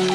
अस्सलाम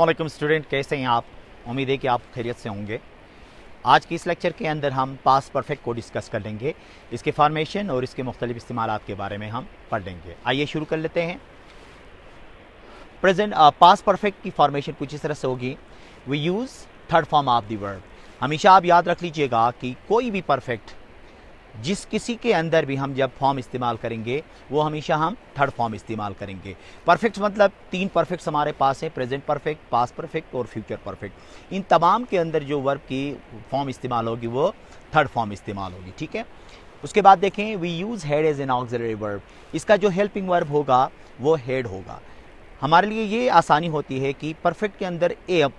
वालेकुम स्टूडेंट, कैसे हैं आप? उम्मीद है कि आप खैरियत से होंगे। आज की इस लेक्चर के अंदर हम पास्ट परफेक्ट को डिस्कस कर लेंगे। इसके फॉर्मेशन और इसके मुख्तलिफ इस्तेमालात के बारे में हम पढ़ लेंगे। आइए शुरू कर लेते हैं। प्रेजेंट पास्ट परफेक्ट की फॉर्मेशन कुछ इस तरह से होगी। We use third form of the verb. हमेशा आप याद रख लीजिएगा कि कोई भी परफेक्ट जिस किसी के अंदर भी हम जब फॉर्म इस्तेमाल करेंगे वो हमेशा हम थर्ड फॉर्म इस्तेमाल करेंगे। परफेक्ट मतलब तीन परफेक्ट्स हमारे पास है, प्रेजेंट परफेक्ट, पास्ट परफेक्ट और फ्यूचर परफेक्ट। इन तमाम के अंदर जो वर्ब की फॉर्म इस्तेमाल होगी वो थर्ड फॉर्म इस्तेमाल होगी, ठीक है। उसके बाद देखें, we use had as an auxiliary verb. इसका जो हेल्पिंग वर्ब होगा वो हेड होगा। हमारे लिए ये आसानी होती है कि परफेक्ट के अंदर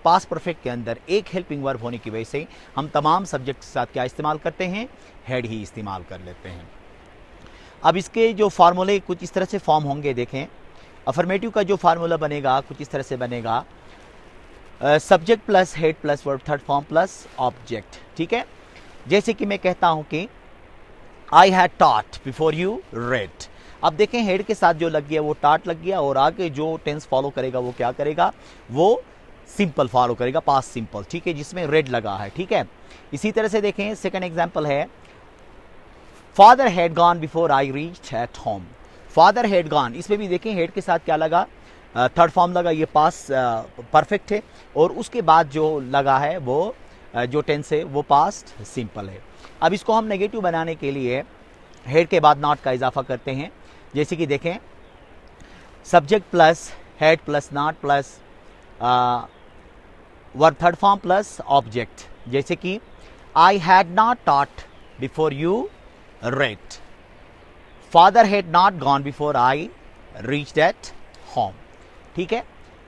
पास्ट परफेक्ट के अंदर एक हेल्पिंग वर्ब होने की वजह से हम तमाम सब्जेक्ट के साथ क्या इस्तेमाल करते हैं, हेड ही इस्तेमाल कर लेते हैं। अब इसके जो फार्मूले कुछ इस तरह से फॉर्म होंगे। देखें, अफर्मेटिव का जो फार्मूला बनेगा कुछ इस तरह से बनेगा, subject plus head plus verb third form plus object, ठीक है। जैसे कि मैं कहता हूं कि I had taught before you read. अब देखें, हेड के साथ जो लग गया वो टॉट लग गया और आगे जो टेंस फॉलो करेगा वो क्या करेगा, वो सिंपल फॉलो करेगा, पास्ट सिंपल, ठीक है, जिसमें रेड लगा है, ठीक है। इसी तरह से देखें, सेकंड एग्जांपल है, father had gone before I reached at home. Father had gone, इसमें भी देखें हेड के साथ क्या लगा, थर्ड फॉर्म लगा, ये पास्ट परफेक्ट है और उसके बाद जो लगा है वो जो टेंस है वो पास्ट सिंपल है। अब इसको हम नेगेटिव बनाने के लिए हेड के बाद नॉट का इजाफा करते हैं। जैसे कि देखें, subject plus head plus not plus verb third form plus object. जैसे कि I had not taught before you read, father had not gone before I reached at home, ठीक है।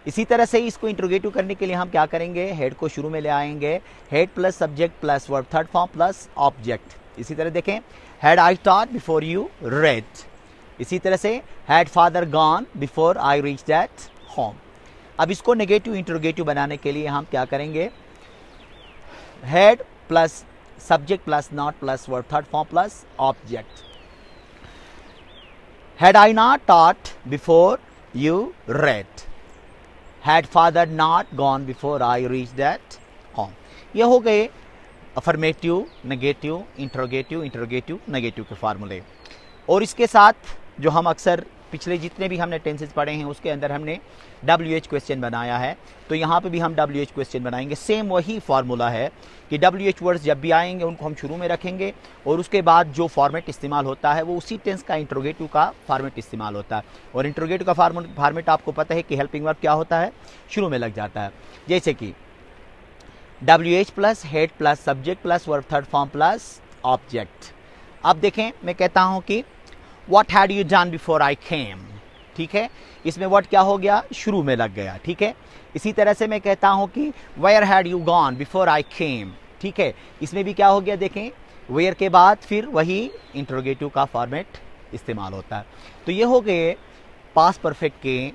इसी तरह से इसको इंट्रोगेटिव करने के लिए हम क्या करेंगे, हेड को शुरू में ले आएंगे, head plus subject plus verb third form plus object. इसी तरह देखें, had I taught before you read. इसी तरह से had father gone before I reached at home. अब इसको नेगेटिव इंट्रोगेटिव बनाने के लिए हम क्या करेंगे, head plus subject plus not plus verb third form plus object. Had I not taught before you read, had father not gone before I reached at home. ये हो गए affirmative, negative, interrogative, interrogative, negative के फार्मूले। और इसके साथ जो हम अक्सर पिछले जितने भी हमने टेंसेस पढ़े हैं उसके अंदर हमने WH क्वेश्चन बनाया है, तो यहाँ पे भी हम WH क्वेश्चन बनाएंगे। सेम वही फार्मूला है कि WH वर्ड्स जब भी आएंगे उनको हम शुरू में रखेंगे और उसके बाद जो फॉर्मेट इस्तेमाल होता है वो उसी टेंस का इंट्रोगेटिव का फॉर्मेट इस्तेमाल होता है। और इंट्रोगेटिव का फॉर्मेट आपको पता है कि हेल्पिंग वर्ब क्या होता है, शुरू में लग जाता है। जैसे कि WH plus head plus subject plus verb third form plus object. अब देखें, मैं कहता हूँ कि What had you done before I came, ठीक है, इसमें what क्या हो गया, शुरू में लग गया, ठीक है। इसी तरह से मैं कहता हूँ कि Where had you gone before I came, ठीक है, इसमें भी क्या हो गया, देखें where के बाद फिर वही इंट्रोगेटिव का फॉर्मेट इस्तेमाल होता है। तो ये हो गए पास्ट परफेक्ट के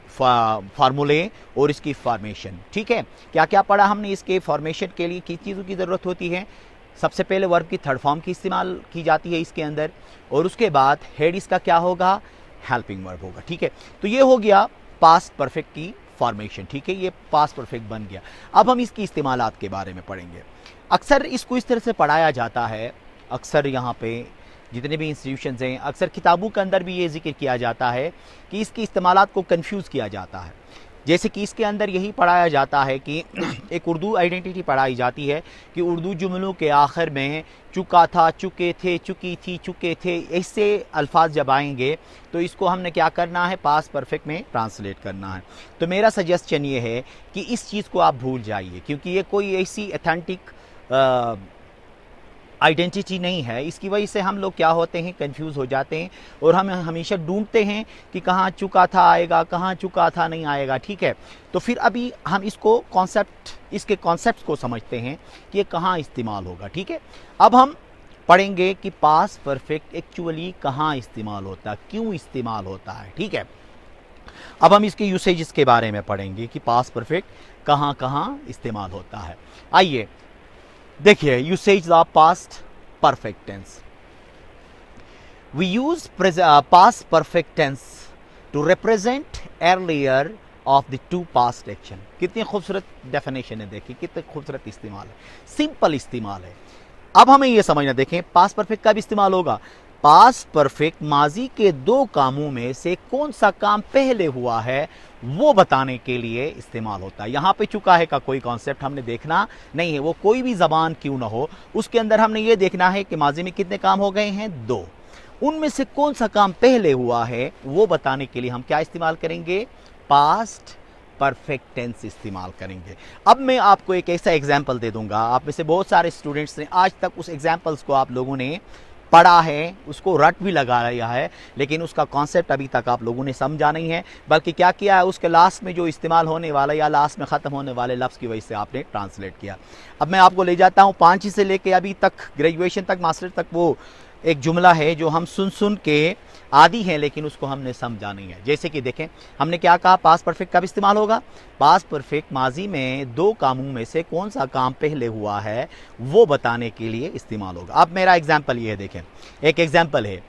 फार्मूले और इसकी फॉर्मेशन, ठीक है। क्या क्या पढ़ा हमने, इसके फॉर्मेशन के लिए किस चीज़ों की ज़रूरत होती है, सबसे पहले वर्ब की थर्ड फॉर्म की इस्तेमाल की जाती है इसके अंदर, और उसके बाद हेड इसका क्या होगा, हेल्पिंग वर्ब होगा, ठीक है। तो ये हो गया पास्ट परफेक्ट की फॉर्मेशन, ठीक है, ये पास्ट परफेक्ट बन गया। अब हम इसकी इस्तेमालात के बारे में पढ़ेंगे। अक्सर इसको इस तरह से पढ़ाया जाता है, अक्सर यहाँ पे जितने भी इंस्टीट्यूशंस हैं, अक्सर किताबों के अंदर भी ये जिक्र किया जाता है कि इसकी इस्तेमालात को कन्फ्यूज़ किया जाता है। जैसे कि इसके अंदर यही पढ़ाया जाता है कि एक उर्दू आइडेंटिटी पढ़ाई जाती है कि उर्दू जुमलों के आखिर में चुका था, चुके थे, चुकी थी, चुके थे, ऐसे अल्फाज जब आएंगे तो इसको हमने क्या करना है, पास्ट परफेक्ट में ट्रांसलेट करना है। तो मेरा सजेशन ये है कि इस चीज़ को आप भूल जाइए, क्योंकि ये कोई ऐसी ऑथेंटिक आइडेंटिटी नहीं है। इसकी वजह से हम लोग क्या होते हैं, कंफ्यूज हो जाते हैं और हम हमेशा ढूंढते हैं कि कहाँ चुका था आएगा, कहाँ चुका था नहीं आएगा, ठीक है। तो फिर अभी हम इसको इसके कॉन्सेप्ट को समझते हैं कि ये कहाँ इस्तेमाल होगा, ठीक है। अब हम पढ़ेंगे कि पास्ट परफेक्ट एक्चुअली कहाँ इस्तेमाल होता है, क्यों इस्तेमाल होता है। ठीक है, अब हम इसके यूसेजेस के बारे में पढ़ेंगे कि पास्ट परफेक्ट कहाँ कहाँ इस्तेमाल होता है। आइए देखिए usage of past perfect tense. We use past perfect tense to represent earlier of the two past action. कितनी खूबसूरत डेफिनेशन है, देखिए कितने खूबसूरत इस्तेमाल है, सिंपल इस्तेमाल है। अब हमें यह समझना, देखें पास्ट परफेक्ट कब इस्तेमाल होगा। पास्ट परफेक्ट माजी के दो कामों में से कौन सा काम पहले हुआ है वो बताने के लिए इस्तेमाल होता है। यहां पे चुका है का कोई कॉन्सेप्ट हमने देखना नहीं है, वो कोई भी जबान क्यों ना हो, उसके अंदर हमने ये देखना है कि माजी में कितने काम हो गए हैं, दो, उनमें से कौन सा काम पहले हुआ है वो बताने के लिए हम क्या इस्तेमाल करेंगे, पास्ट परफेक्ट टेंस इस्तेमाल करेंगे। अब मैं आपको एक ऐसा एग्जाम्पल दे दूंगा, आप में से बहुत सारे स्टूडेंट्स ने आज तक उस एग्जाम्पल्स को आप लोगों ने पढ़ा है, उसको रट भी लगा लिया है, लेकिन उसका कॉन्सेप्ट अभी तक आप लोगों ने समझा नहीं है, बल्कि क्या किया है, उसके लास्ट में जो इस्तेमाल होने वाला या लास्ट में ख़त्म होने वाले लफ्ज़ की वजह से आपने ट्रांसलेट किया। अब मैं आपको ले जाता हूँ 5 से लेके अभी तक ग्रेजुएशन तक, मास्टर तक, वो एक जुमला है जो हम सुन सुन के आदि हैं लेकिन उसको हमने समझा नहीं है। जैसे कि देखें हमने क्या कहा, पास्ट परफेक्ट कब इस्तेमाल होगा, पास्ट परफेक्ट माजी में दो कामों में से कौन सा काम पहले हुआ है वो बताने के लिए इस्तेमाल होगा। अब मेरा एग्जाम्पल ये है, देखें एक एग्जाम्पल है,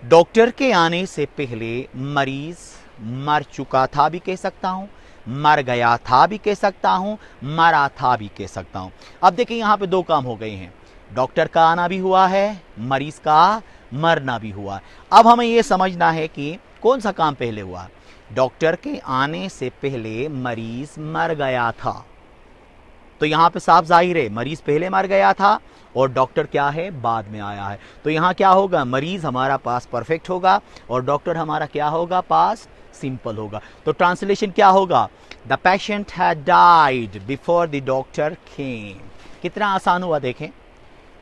डॉक्टर के आने से पहले मरीज मर चुका था भी कह सकता हूँ, मर गया था भी कह सकता हूँ, मरा था भी कह सकता हूँ। अब देखिए यहाँ पे दो काम हो गए हैं, डॉक्टर का आना भी हुआ है, मरीज का मरना भी हुआ। अब हमें यह समझना है कि कौन सा काम पहले हुआ। डॉक्टर के आने से पहले मरीज मर गया था, तो यहां पे साफ जाहिर है मरीज पहले मर गया था और डॉक्टर क्या है, बाद में आया है। तो यहां क्या होगा, मरीज हमारा पास्ट परफेक्ट होगा और डॉक्टर हमारा क्या होगा, पास्ट सिंपल होगा। तो ट्रांसलेशन क्या होगा, the patient had died before the doctor केम। कितना आसान हुआ, देखें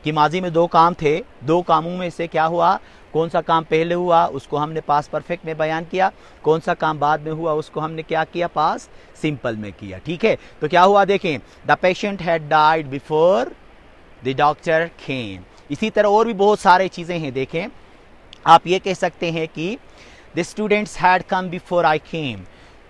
कि माजी में दो काम थे, दो कामों में से क्या हुआ, कौन सा काम पहले हुआ उसको हमने पास्ट परफेक्ट में बयान किया, कौन सा काम बाद में हुआ उसको हमने क्या किया, पास्ट सिंपल में किया। ठीक है, तो क्या हुआ, देखें the patient had died before the doctor केम। इसी तरह और भी बहुत सारे चीज़ें हैं, देखें आप ये कह सकते हैं कि the students had come before I came,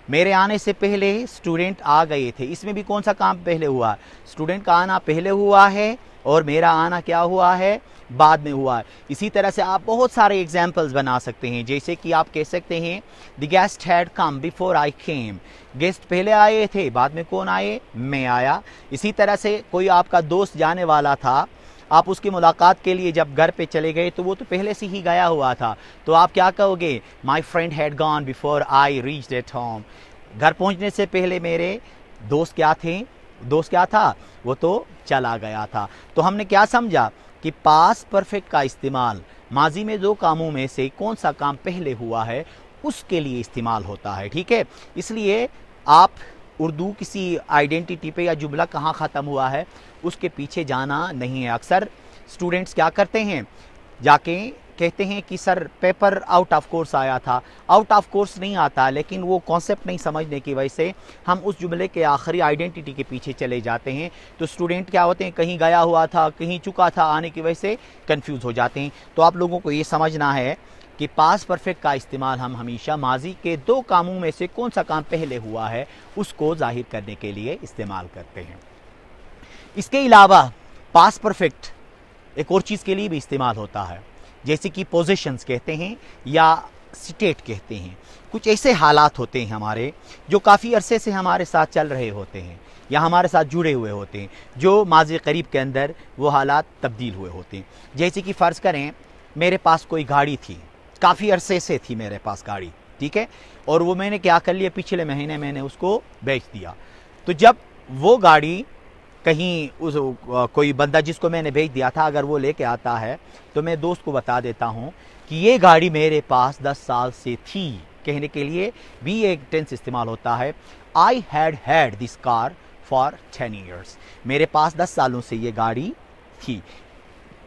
मेरे आने से पहले स्टूडेंट आ गए थे। इसमें भी कौन सा काम पहले हुआ, स्टूडेंट का आना पहले हुआ है और मेरा आना क्या हुआ है, बाद में हुआ है। इसी तरह से आप बहुत सारे एग्जाम्पल्स बना सकते हैं, जैसे कि आप कह सकते हैं the guest had come before I came, guest पहले आए थे बाद में कौन आए, मैं आया। इसी तरह से कोई आपका दोस्त जाने वाला था, आप उसकी मुलाकात के लिए जब घर पे चले गए तो वो तो पहले से ही गया हुआ था, तो आप क्या कहोगे, my friend had gone before I reached at home. घर पहुंचने से पहले मेरे दोस्त क्या थे, दोस्त क्या था, वो तो चला गया था। तो हमने क्या समझा कि पास्ट परफेक्ट का इस्तेमाल माजी में दो कामों में से कौन सा काम पहले हुआ है उसके लिए इस्तेमाल होता है। ठीक है, इसलिए आप उर्दू किसी आइडेंटिटी पे या जुमला कहाँ ख़त्म हुआ है उसके पीछे जाना नहीं है। अक्सर स्टूडेंट्स क्या करते हैं, जाके कहते हैं कि sir paper out of course आया था, आउट ऑफ कोर्स नहीं आता, लेकिन वो कॉन्सेप्ट नहीं समझने की वजह से हम उस जुमले के आखिरी आइडेंटिटी के पीछे चले जाते हैं। तो स्टूडेंट क्या होते हैं, कहीं गया हुआ था कहीं चुका था, आने की वजह से कंफ्यूज हो जाते हैं। तो आप लोगों को ये समझना है कि पास्ट परफेक्ट का इस्तेमाल हम हमेशा माजी के दो कामों में से कौन सा काम पहले हुआ है उसको जाहिर करने के लिए इस्तेमाल करते हैं। इसके अलावा पास्ट परफेक्ट एक और चीज़ के लिए भी इस्तेमाल होता है, जैसे कि पोजीशंस कहते हैं या स्टेट कहते हैं। कुछ ऐसे हालात होते हैं हमारे जो काफ़ी अरसे से हमारे साथ चल रहे होते हैं या हमारे साथ जुड़े हुए होते हैं, जो माजी करीब के अंदर वो हालात तब्दील हुए होते हैं। जैसे कि फ़र्ज़ करें मेरे पास कोई गाड़ी थी, काफ़ी अरसे से थी मेरे पास गाड़ी, ठीक है, और वो मैंने क्या कर लिया, पिछले महीने मैंने उसको बेच दिया। तो जब वो गाड़ी कहीं उस कोई बंदा जिसको मैंने बेच दिया था अगर वो लेके आता है तो मैं दोस्त को बता देता हूँ कि ये गाड़ी मेरे पास 10 साल से थी। कहने के लिए भी एक टेंस इस्तेमाल होता है, I had this car for 10 years, मेरे पास 10 सालों से ये गाड़ी थी।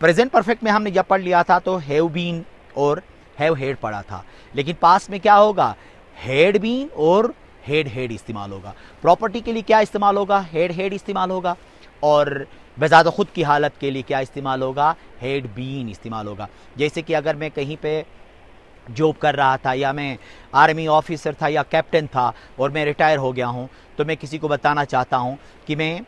प्रेजेंट परफेक्ट में हमने जब पढ़ लिया था तो हैव बीन और हैव हेड पढ़ा था, लेकिन पास्ट में क्या होगा, हैड बीन और हेड इस्तेमाल होगा। प्रॉपर्टी के लिए क्या इस्तेमाल होगा, हेड इस्तेमाल होगा। और बज़ात खुद की हालत के लिए क्या इस्तेमाल होगा, हैड बीन इस्तेमाल होगा। जैसे कि अगर मैं कहीं पे जॉब कर रहा था या मैं आर्मी ऑफिसर था या कैप्टन था और मैं रिटायर हो गया हूँ, तो मैं किसी को बताना चाहता हूँ कि मैं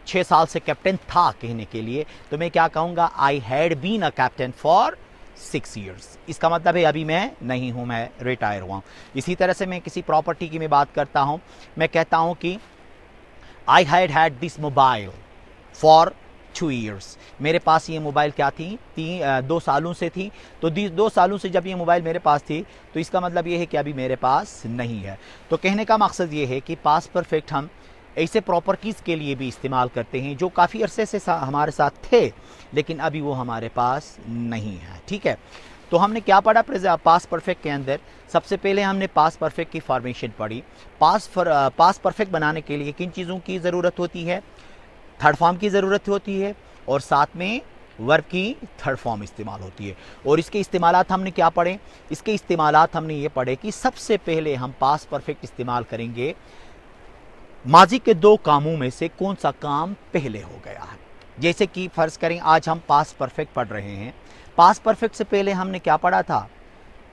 6 साल से कैप्टन था कहने के लिए, तो मैं क्या कहूँगा, I had been a captain for 6 years. इसका मतलब है अभी मैं नहीं हूँ, मैं रिटायर हुआ हूँ। इसी तरह से मैं किसी प्रॉपर्टी की मैं बात करता हूँ, मैं कहता हूँ कि I had this mobile for 2 years. मेरे पास ये मोबाइल क्या थी, 2 सालों से थी। तो 2 सालों से जब ये मोबाइल मेरे पास थी, तो इसका मतलब ये है कि अभी मेरे पास नहीं है। तो कहने का मकसद ये है कि पास्ट परफेक्ट हम ऐसे प्रॉपर्टीज़ के लिए भी इस्तेमाल करते हैं जो काफ़ी अरसे से हमारे साथ थे, लेकिन अभी वो हमारे पास नहीं है। ठीक है, तो हमने क्या पढ़ा पास्ट परफेक्ट के अंदर? सबसे पहले हमने पास्ट परफेक्ट की फॉर्मेशन पढ़ी। पास्ट परफेक्ट बनाने के लिए किन चीज़ों की ज़रूरत होती है? थर्ड फॉर्म की ज़रूरत होती है और साथ में वर्ब की थर्ड फॉर्म इस्तेमाल होती है। और इसके इस्तेमालात हमने क्या पढ़े? इसके इस्तेमालात हमने ये पढ़े कि सबसे पहले हम पास्ट परफेक्ट इस्तेमाल करेंगे माजी के 2 कामों में से कौन सा काम पहले हो गया है। जैसे कि फ़र्ज़ करें आज हम पास्ट परफेक्ट पढ़ रहे हैं, पास्ट परफेक्ट से पहले हमने क्या पढ़ा था?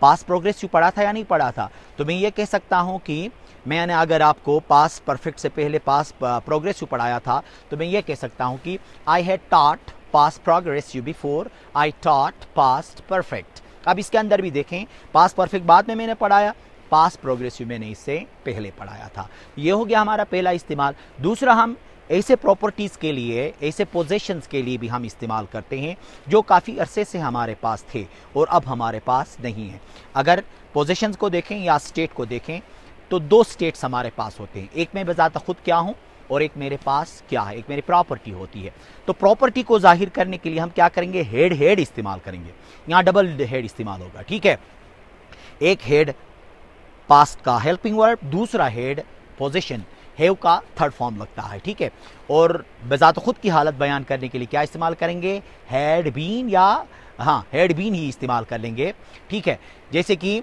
पास्ट प्रोग्रेसिव पढ़ा था या नहीं पढ़ा था? तो मैं ये कह सकता हूँ कि मैंने अगर आपको पास्ट परफेक्ट से पहले पास्ट प्रोग्रेसिव पढ़ाया था, तो मैं ये कह सकता हूँ कि I had taught past progressive before I taught past perfect. अब इसके अंदर भी देखें, पास्ट परफेक्ट बाद में मैंने पढ़ाया, पास्ट प्रोग्रेसिव मैंने इससे पहले पढ़ाया था। ये हो गया हमारा पहला इस्तेमाल। दूसरा, हम ऐसे प्रॉपर्टीज़ के लिए, ऐसे पोजेशंस के लिए भी हम इस्तेमाल करते हैं जो काफ़ी अरसे से हमारे पास थे और अब हमारे पास नहीं है। अगर पोजेशंस को देखें या स्टेट को देखें, तो 2 स्टेट्स हमारे पास होते हैं। एक मैं बजाता खुद क्या हूँ और एक मेरे पास क्या है, एक मेरी प्रॉपर्टी होती है। तो प्रॉपर्टी को जाहिर करने के लिए हम क्या करेंगे? हेड इस्तेमाल करेंगे। यहाँ डबल हेड इस्तेमाल होगा। ठीक है, एक हेड पास्ट का हेल्पिंग वर्ब, दूसरा हेड पोजीशन हैव का थर्ड फॉर्म लगता है। ठीक है, और बजात खुद की हालत बयान करने के लिए क्या इस्तेमाल करेंगे? हैड बीन, या हाँ हैड बीन ही इस्तेमाल कर लेंगे। ठीक है, जैसे कि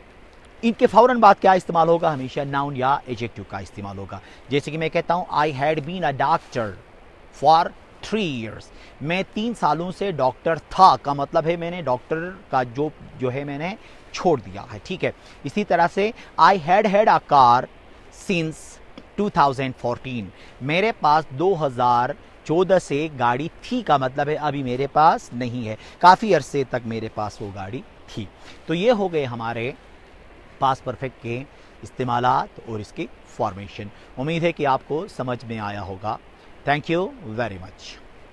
इनके फौरन बाद क्या इस्तेमाल होगा? हमेशा नाउन या एडजेक्टिव का इस्तेमाल होगा। जैसे कि मैं कहता हूँ I had been a doctor for 3 years. मैं 3 सालों से डॉक्टर था, का मतलब है मैंने डॉक्टर का जो है मैंने छोड़ दिया है। ठीक है, इसी तरह से I had a car since 2014। मेरे पास 2014 से गाड़ी थी, का मतलब है अभी मेरे पास नहीं है, काफ़ी अरसे तक मेरे पास वो गाड़ी थी। तो ये हो गए हमारे पास्ट परफेक्ट के इस्तेमालात और इसकी फॉर्मेशन। उम्मीद है कि आपको समझ में आया होगा। Thank you very much.